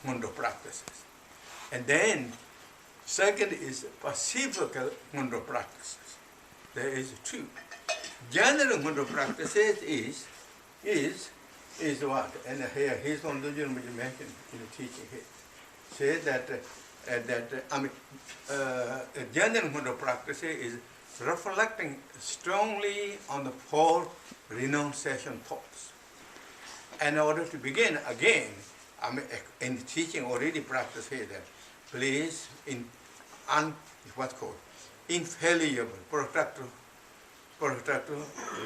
Mundo practices. And then, second is pacifical Mundo practices. There is two. General Mundo practices is what? And here, here's one Dudjom which mentioned in the teaching here. Says that general Mundo practice is reflecting strongly on the four renunciation thoughts. And in order to begin again, in the teaching already practice here that please what's called infallible protector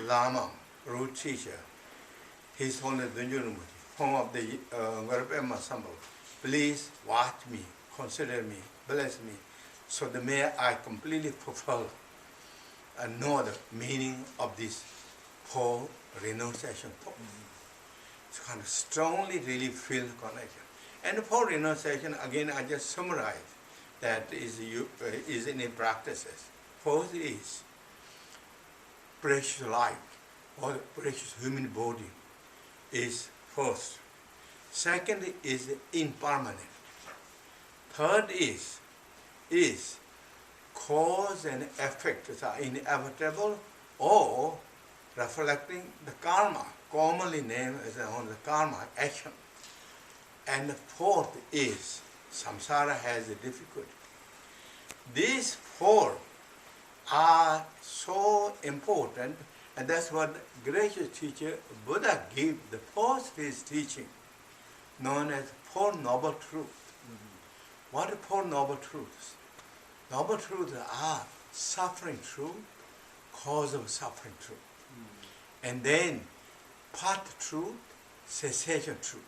Lama, root teacher, His Holiness Dzogchen Rinpoche, home of the Ngorpema Sambal. Please watch me, consider me, bless me, so that may I completely fulfill and know the meaning of this whole renunciation thought. It's kind of strongly really feel the connection. And for renunciation, again, I just summarize that is in the practices. First is precious life, or precious human body is first. Second is impermanent. Third is cause and effect are inevitable or reflecting the karma, commonly named as the karma action. And the fourth is samsara has a difficulty. These four are so important, and that's what the gracious teacher Buddha gave the first his teaching, known as Four Noble Truths. What are Four Noble Truths? Noble Truths are suffering truth, cause of suffering truth, and then path truth, cessation truth,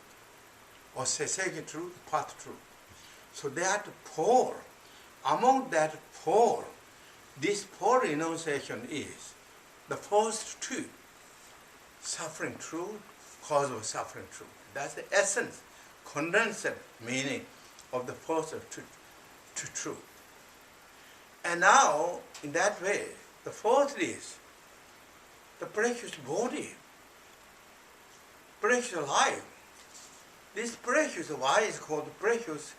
or cessation truth, path truth. So that four, among that four, this four renunciation is the first two, suffering truth, cause of suffering truth. That's the essence, condensed meaning of the first two truth. And now, in that way, the fourth is the precious body, precious life. This precious, why is called precious?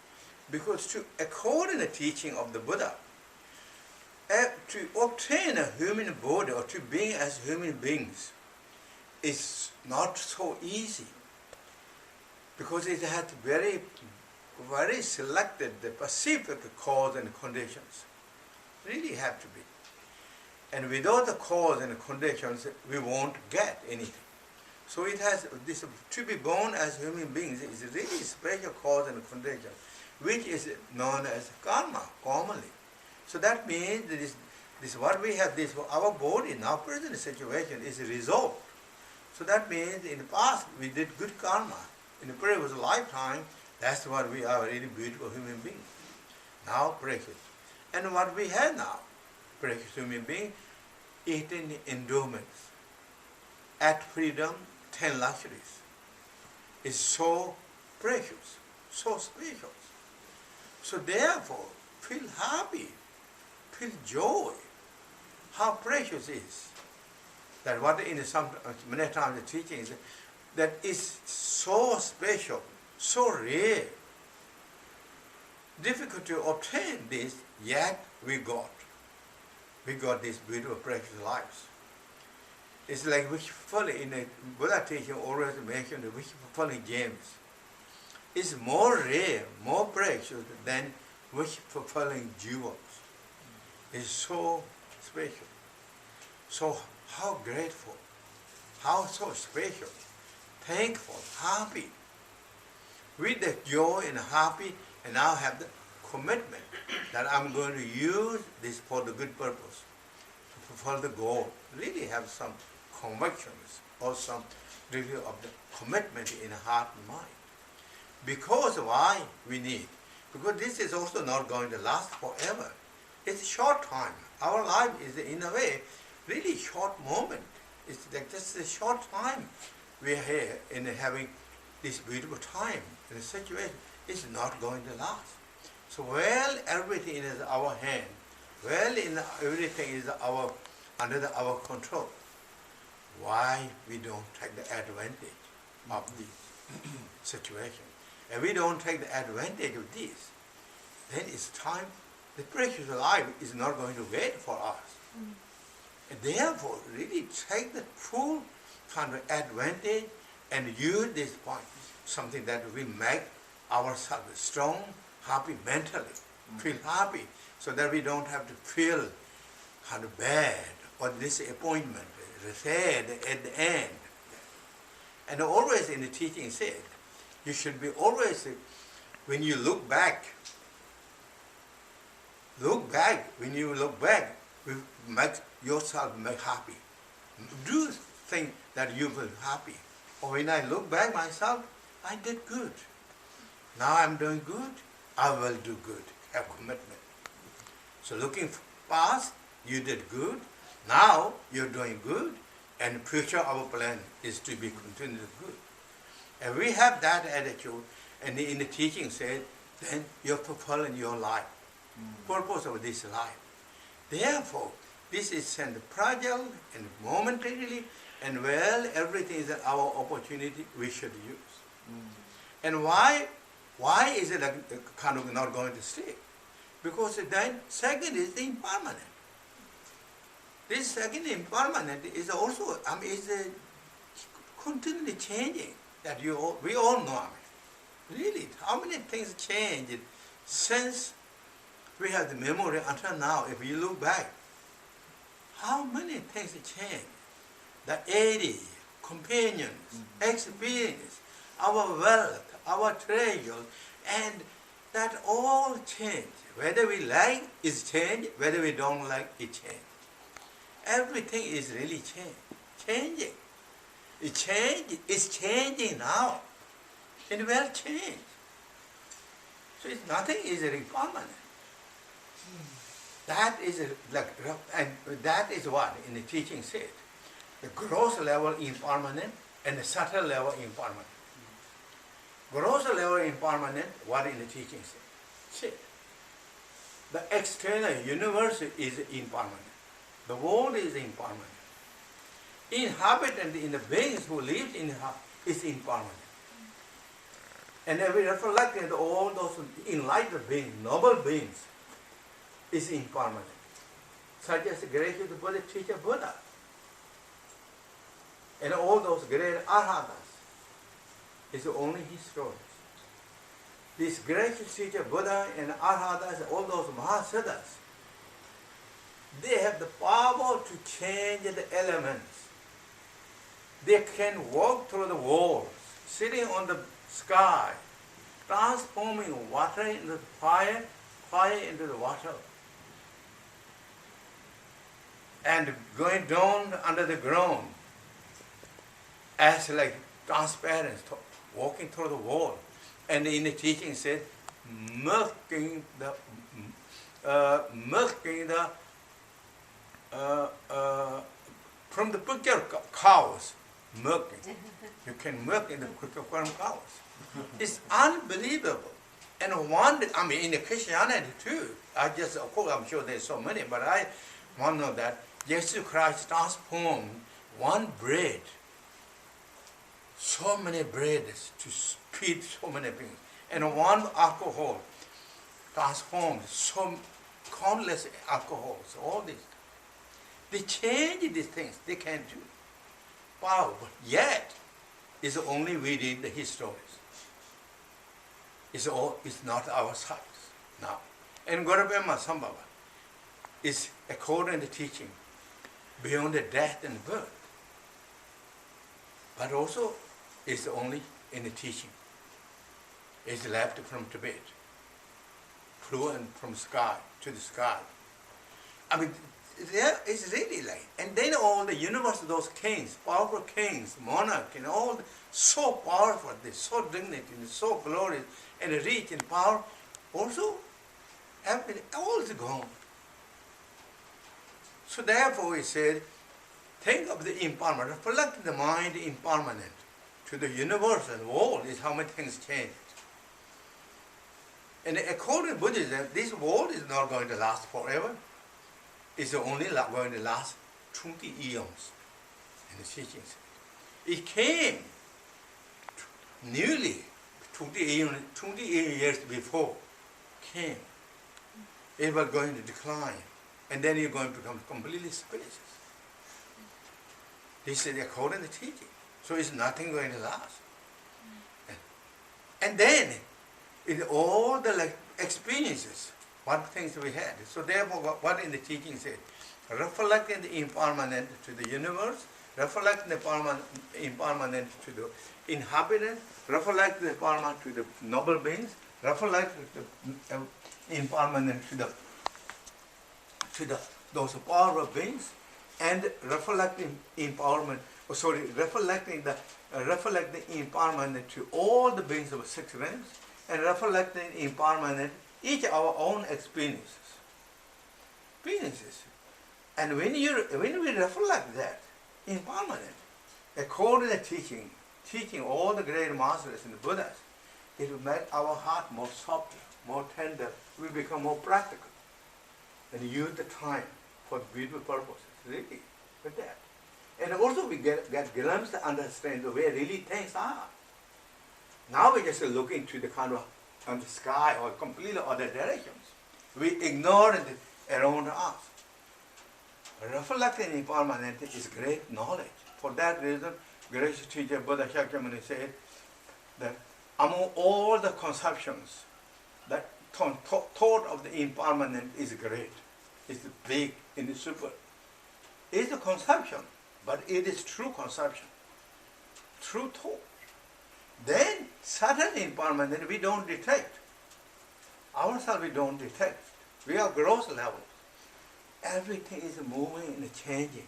Because according to the teaching of the Buddha, to obtain a human body or to be as human beings is not so easy, because it has very, very selected the specific cause and conditions. Really have to be. And without the cause and conditions, we won't get anything. So it has this, to be born as human beings is a really special cause and condition, which is known as karma commonly. So that means this what we have, this our body now present situation is resolved. So that means in the past we did good karma. In the previous lifetime, that's what we are, really beautiful human beings. Now precious. And what we have now, precious human being, 18 endowments, at freedom, 10 luxuries, is so precious, so special. So therefore, feel happy, feel joy, how precious is. That what in many times the teaching is, that is so special, so rare, difficult to obtain this, yet we got these beautiful precious lives. It's like wish-fulfilling, in the Buddha teaching always mentioned the wish-fulfilling gems. It's more rare, more precious than wish-fulfilling jewels. It's so special. So how grateful, how so special, thankful, happy. With the joy and happy, and now have the commitment that I'm going to use this for the good purpose, to fulfill the goal. Really have some convictions or some degree of the commitment in heart and mind. Because why we need? Because this is also not going to last forever. It's a short time. Our life is in a way really short moment. It's like just a short time we are here in having this beautiful time in a situation. It's not going to last. So well, everything is our hand. Well, everything is under our control. Why we don't take the advantage of this situation? If we don't take the advantage of this, then it's time, the precious life is not going to wait for us. And therefore, really take the full kind of advantage and use this point, something that we make ourselves strong, happy mentally, feel happy, so that we don't have to feel kind of bad or disappointment, sad at the end. And always in the teaching said, you should be always, when you look back, when you look back, make yourself happy. Do things that you feel happy. Or when I look back myself, I did good. Now I'm doing good, I will do good. Have commitment. So looking past, you did good. Now you're doing good, and future our plan is to be continued good. And we have that attitude, and in the teaching said, then you're fulfilling your life, purpose of this life. Therefore, this is fragile and momentarily, and well, everything is our opportunity we should use. And why is it kind of not going to stay? Because then second is the impermanent. This second impermanent is also, is continually changing. That we all know. Really, how many things changed since we have the memory until now? If you look back, how many things changed? The age, companions, experience, our wealth, our treasure, and that all change. Whether we like is change, whether we don't like it change. Everything is really changing. It's changing now. It will change. So nothing is permanent. That is and that is what in the teaching said. The gross level impermanent and the subtle level impermanent. Gross level impermanent, what in the teaching said. The external universe is impermanent. The world is impermanent. Inhabitant in the beings who live in is impermanent. And if we reflect into all those enlightened beings, noble beings, is impermanent. Such as the great Buddha teacher Buddha. And all those great arhatas is only his stories. This great teacher Buddha and arhatas, all those mahasiddhas, they have the power to change the elements. They can walk through the walls, sitting on the sky, transforming water into fire, fire into the water, and going down under the ground as like transparent, walking through the wall. And in the teaching said, milking the from the picture cows, milking. You can milk in the picture from cows. It's unbelievable. And in the Christianity too, of course I'm sure there's so many, but I want to know that Jesus Christ transformed one bread, so many breads to feed so many things, and one alcohol transformed so countless alcohols, all this. They change these things, they can do. Wow, but yet, it's only within the his stories. It's not our size now. And Gorabema Sambhava is according to teaching beyond the death and birth. But also it's only in the teaching. It's left from Tibet, flew from sky to the sky. There is really like, and then all the universe, those kings, powerful kings, monarchs, and all, so powerful, they're so dignified, so glorious, and rich in power, also, all is gone. So therefore we said, think of the impermanent, reflect the mind impermanent to the universe and world is how many things change. And according to Buddhism, this world is not going to last forever. It's only going to last 20 eons in the teachings. It came newly 28 years before came, it was going to decline, and then you're going to become completely spacious. This is according to teaching. So it's nothing going to last. And then, in all the experiences, what things we had. So therefore, what in the teaching said, reflecting the impermanent to the universe, reflecting the impermanent to the inhabitants, reflecting the impermanent to the noble beings, reflecting the impermanent to those powerful beings, and reflecting empowerment. Reflecting the impermanent to all the beings of 6 realms, and reflecting impermanent each our own experiences. And when we reflect that impermanent, according to teaching all the great masters and the Buddhas, it will make our heart more softer, more tender. We become more practical and use the time for beautiful purposes. Really, with that. And also we get glimpse to understand the way really things are. Now we just look into the kind of on the sky or completely other directions. We ignore it around us. Reflecting impermanent is great knowledge. For that reason, great teacher Buddha Shakyamuni said that among all the conceptions, that thought of the impermanent is great. It's big and it's super. It's a conception, but it is true conception, true thought. Then certain impermanent we don't detect. Ourselves we don't detect. We are gross levels. Everything is moving and changing.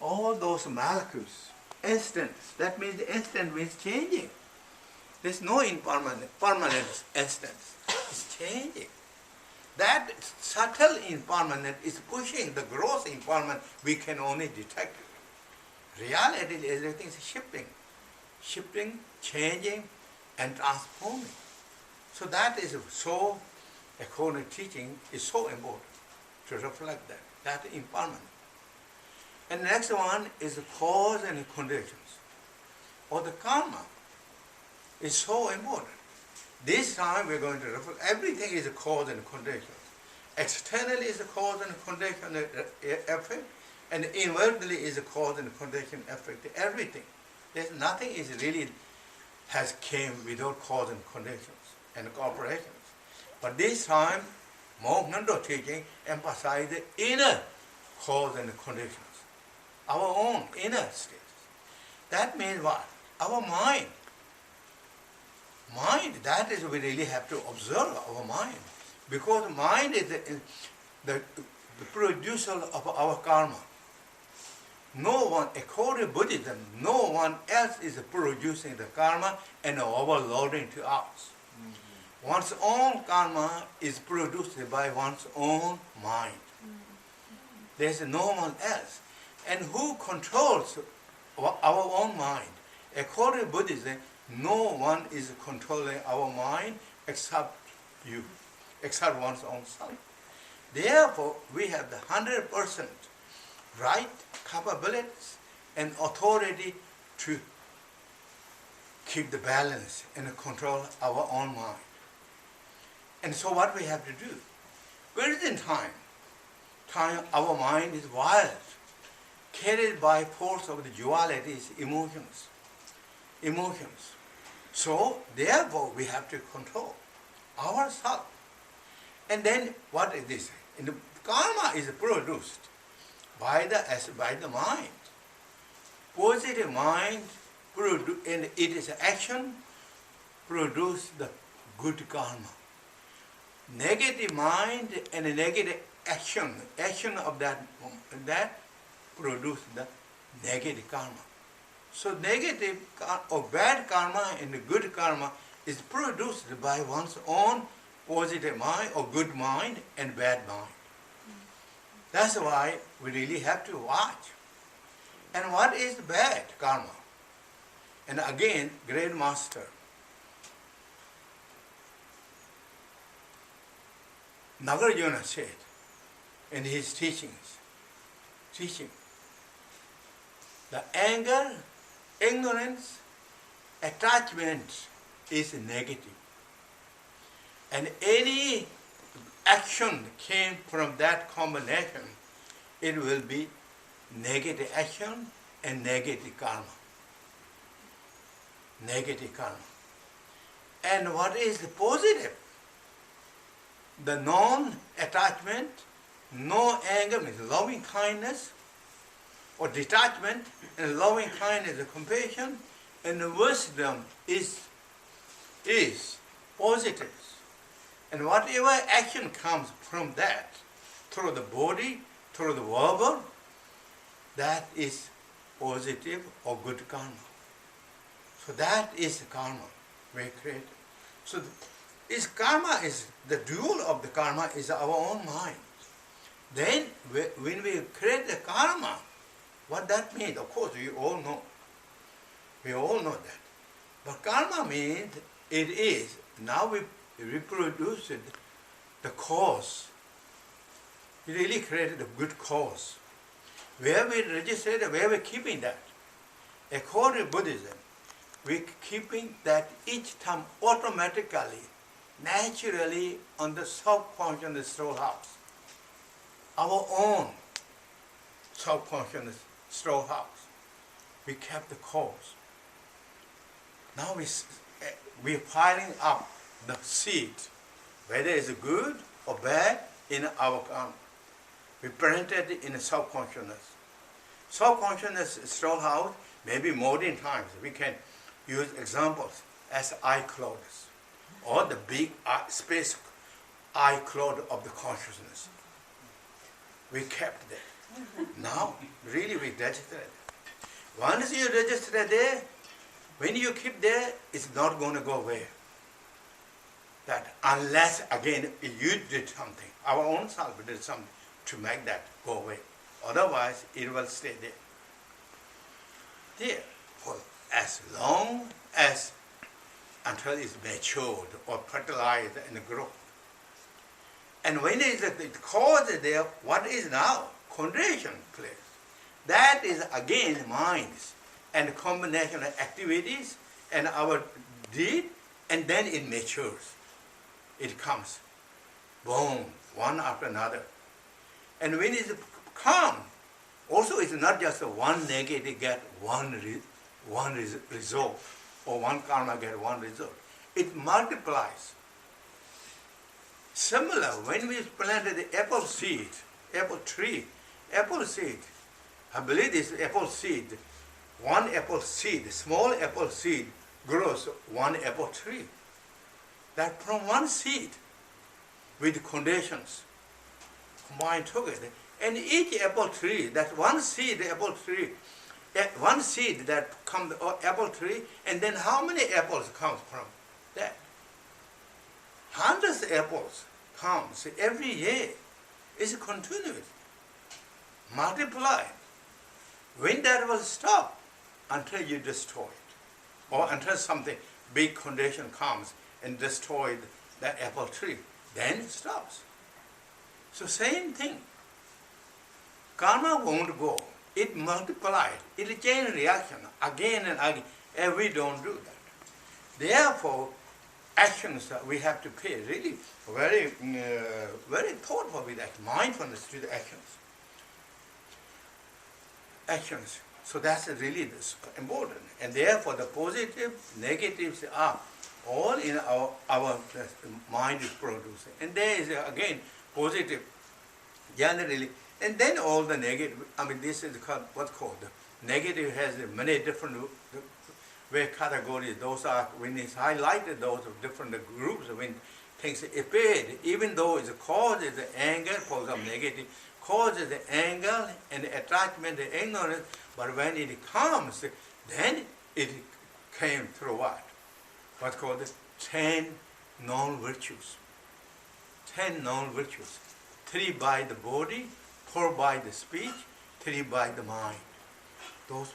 All those molecules, instants, that means the instant means changing. There's no permanent instance. It's changing. That subtle impermanent is pushing the gross impermanent we can only detect. Reality is everything is shifting, changing, and transforming. So that is so, according to teaching, is so important to reflect that impermanent. And the next one is the cause and the conditions, or the karma. Is so important. This time we're going to reflect, everything is a cause and condition. Externally is a cause and condition effect, and inwardly is a cause and condition effect. Everything. There's nothing is really has came without cause and conditions and corporations. But this time, Monk Nando teaching emphasized the inner cause and conditions, our own inner states. That means what? Our mind. That is we really have to observe our mind, because mind is the producer of our karma. No one, according to Buddhism, no one else is producing the karma and overloading to us. One's own karma is produced by one's own mind. There's no one else. And who controls our own mind? According to Buddhism, no one is controlling our mind except you, except one's own self. Therefore, we have the 100% right, capabilities, and authority to keep the balance and control our own mind. And so what we have to do? Within time our mind is wild, carried by force of the dualities, emotions. So, therefore, we have to control ourselves. And then, what is this? And the karma is produced by the mind. Positive mind, and it is action, produce the good karma. Negative mind and negative action of that produce the negative karma. So negative or bad karma and the good karma is produced by one's own positive mind or good mind and bad mind. That's why we really have to watch. And what is bad karma? And again, great master Nagarjuna said in his teaching, the anger, ignorance, attachment is negative. And any action came from that combination, it will be negative action and negative karma. Negative karma. And what is the positive? The non-attachment, no anger means loving kindness, or detachment, and loving kindness and compassion, and the wisdom is positive. And whatever action comes from that, through the body, through the verbal, that is positive or good karma. So that is the karma we create. So is karma is the dual of the karma is our own mind. Then when we create the karma, what that means, of course we all know. We all know that. But karma means it is, now we reproduced the cause. We really created a good cause. Where we registered, where we're keeping that. According to Buddhism, we're keeping that each time automatically, naturally on the subconscious storehouse. Our own subconscious storehouse. We kept the cause. Now we're piling up the seed, whether it's good or bad, in our karma. We planted it in the subconsciousness. Subconsciousness storehouse, maybe modern times, we can use examples as eye clouds, or the big space eye cloud of the consciousness. We kept that. Now, really we registered it. Once you register there, when you keep there, it's not going to go away. That unless again you did something, our own self did something to make that go away. Otherwise, it will stay there. There for as long as until it's matured or fertilized and grow. And when is the cause is there, what is now? Condition place. That is again minds and combination of activities and our deed, and then it matures. It comes, boom, one after another. And when it comes, also it's not just one negative get one result, or one karma get one result. It multiplies. Similar, when we planted the apple seed, apple tree, apple seed, I believe this apple seed, one apple seed, small apple seed grows one apple tree. That from one seed with conditions combined together. And each apple tree, that one seed apple tree, one seed that comes apple tree, and then how many apples comes from that? Hundreds of apples comes every year. It's continuous. Multiply. When that will stop, until you destroy it, or until something big condition comes and destroy that apple tree, then it stops. So same thing. Karma won't go. It multiplies. It chain reaction again and again. And we don't do that. Therefore, actions we have to pay really very thoughtful with that. Mindfulness to the actions. Actions. So that's really important. And therefore, the positive, negatives are all in our mind is producing. And there is again positive, generally, and then all the negative. I mean, this is what's called the negative has many different categories. Those are when it's highlighted. Those of different groups when things appear, even though it's causes the anger, for example, negative causes the anger and attachment and ignorance. But when it comes, then it came through what? What's called the 10 non-virtues. 10 non-virtues. 3 by the body, 4 by the speech, 3 by the mind. Those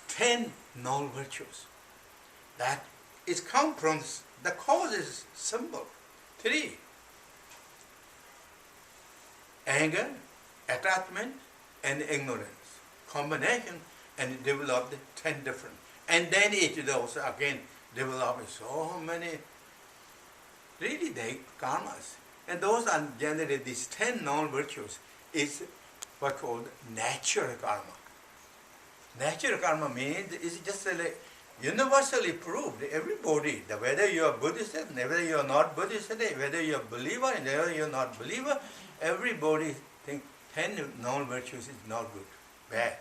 10 non-virtues. That is come from, the cause is simple. 3. Anger, attachment, and ignorance. Combination, and developed 10 different. And then it also again developing so many really they karmas. And those are generally these 10 non-virtues is what called natural karma. Natural karma means it's just like universally proved. Everybody, whether you are Buddhist, whether you are not Buddhist, whether you are believer, and whether you are not believer, everybody thinks 10 non-virtues is not good, bad.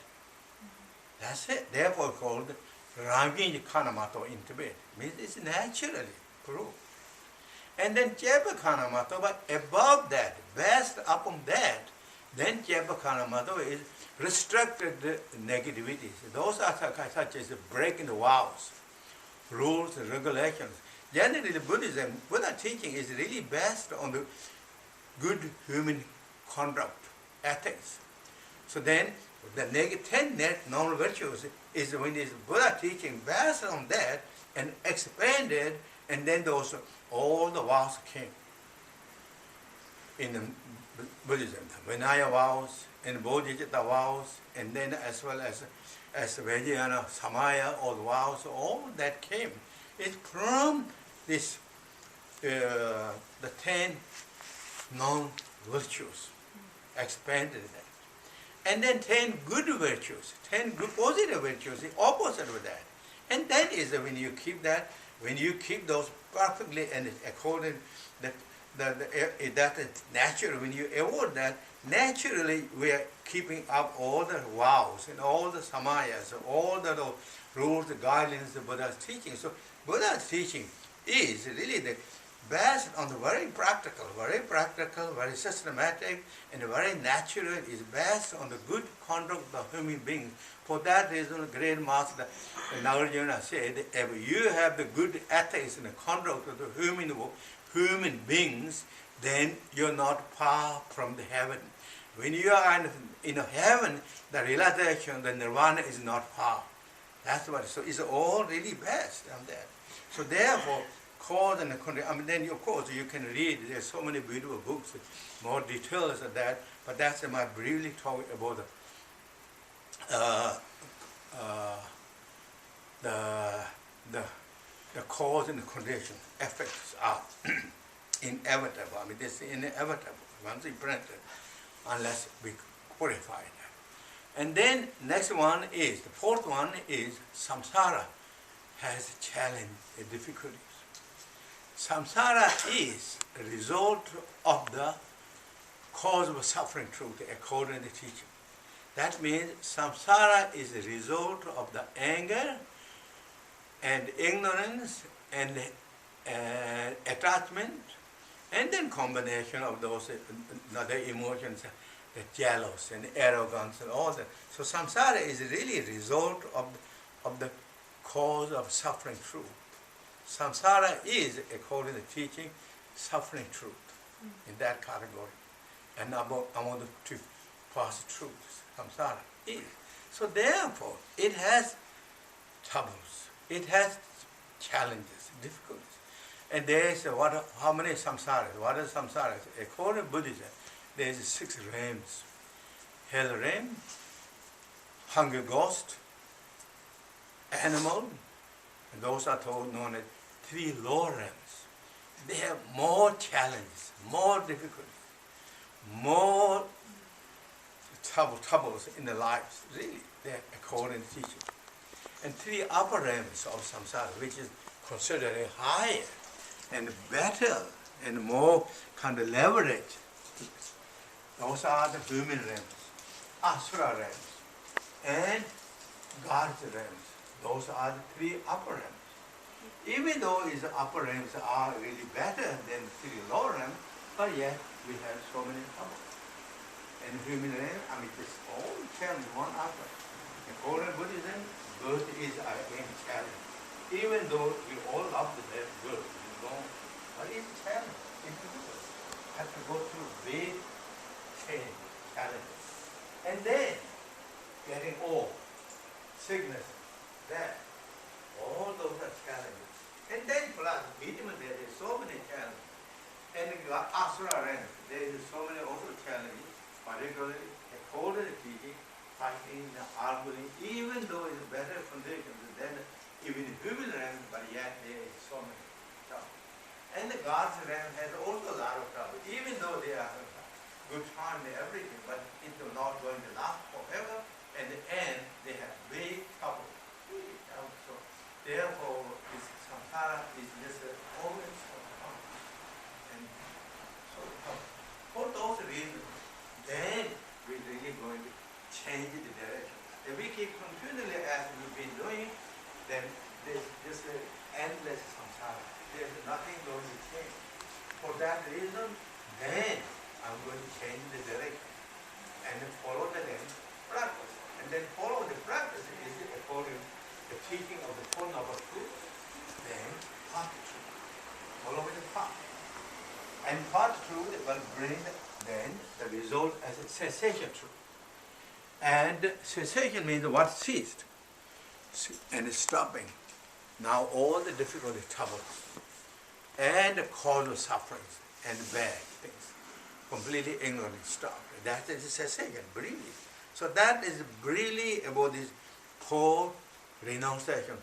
That's it. Therefore called Rangin Kanamato in Tibet. Means it's naturally proved. And then Jeba Kanamato, but above that, based upon that, then Jeba Kanamato is restricted negativities. Those are such as breaking the vows, rules and regulations. Generally, Buddha teaching is really based on the good human conduct, ethics. So then, the 10 non-virtues is when it's Buddha teaching based on that and expanded, and then those all the vows came in the Buddhism, Vinaya vows and Bodhicitta vows, and then as well as Vajra, Samaya, all the vows, all that came. It's from this the 10 non-virtues expanded that. And then 10 good virtues, 10 good positive virtues, the opposite of that. And that is when you keep that, when you keep those perfectly and according that that is natural. When you avoid that, naturally we are keeping up all the vows and all the samayas, all the rules, the guidelines the Buddha's teaching. So Buddha's teaching is really based on the very practical, very systematic, and very natural. Is based on the good conduct of human beings. For that reason, the great master Nagarjuna said, if you have the good ethics and the conduct of the human beings, then you're not far from the heaven. When you are in heaven, the realization, the nirvana is not far. That's what. So it's all really based on that. So therefore, cause and condition. I mean, then of course you can read. There's so many beautiful books, more details of that. But that's my briefly talk about the cause and the condition. Effects are inevitable. I mean, this is inevitable once imprinted, unless we purify that. And then next one is, the fourth one is samsara has challenge and difficulties. Samsara is a result of the cause of suffering truth according to the teaching. That means samsara is a result of the anger and ignorance and attachment, and then combination of those other emotions, the jealous and arrogance and all that. So samsara is really a result of the cause of suffering truth. Samsara is, according to the teaching, suffering truth in that category. And among the two past truths, samsara is. So therefore, it has troubles, it has challenges, difficulties. And there is how many samsaras? What are samsaras? According to Buddhism, there is 6 realms. Hell realm, hunger ghost, animal, and those are known as 3 lower realms. They have more challenges, more difficulties, more troubles in their lives, really, they're according to teaching. And 3 upper realms of samsara, which is considered higher and better and more kind of leverage. Those are the human realms, asura realms, and God's realms. Those are the 3 upper realms. Even though the upper realms are really better than the 3 lower realms, but yet we have so many troubles. And human realm, I mean, this all challenge one after. According to Buddhism, birth is again challenge. Even though we all love the best birth, but it's a challenge. It's difficult. Have to go through big change, challenges. And then getting old, sickness, death, all those are challenges. And then plus, minimum there is so many challenges. And in the asura realm, there is so many also challenges, particularly according to teaching, fighting, arguing, even though it's better conditions than even human realm, but yet there is so many trouble. And the God's realm has also a lot of trouble, even though they are good time and everything, but it is not going to last forever. At the end, they have big trouble. Really trouble. So therefore, this samsara is just always so tough. And so tough. For those reasons, then we're really going to change the direction. If we keep continually as we've been doing, then there's just an endless samsara. There's nothing going to change. For that reason, then I'm going to change the direction and follow the practice. And then follow the practice is according to the teaching of the Four Noble Truths. Then path truth. Follow the path. And path truth will bring then the result as a cessation truth. And cessation means what ceased and stopping. Now all the difficulty, troubles, and the cause of sufferings and bad things, completely ignorantly stopped. That is cessation, really. So that is really about this whole renunciation.